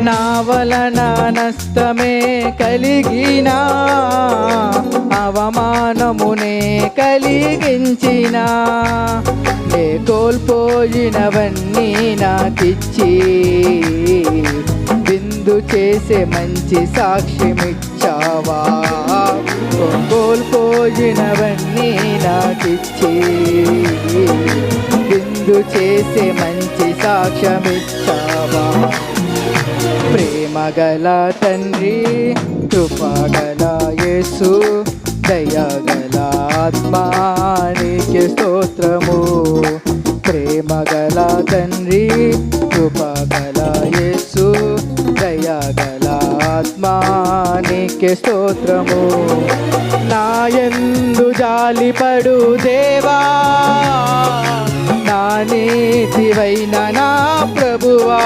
నా వలన నష్టమే కలిగినా, అవమానమునే కలిగించినా, నే కోల్పోయినవన్నీ నాకిచ్చి విందు చేసే మంచి సాక్ష్యమిచ్చావా. కోల్పోయినవన్నీ నాకిచ్చి విందు చేసే మంచి సాక్ష్యమిచ్చావా. ప్రేమగల తండ్రి, కృపగల యేసు, దయగల ఆత్మా నీకే స్తోత్రము. ప్రేమగల తండ్రి, కృపగల యేసు, దయగల ఆత్మా నీకే స్తోత్రము. నా యందు జాలిపడు దేవా, నా నీతివైన నా ప్రభువా.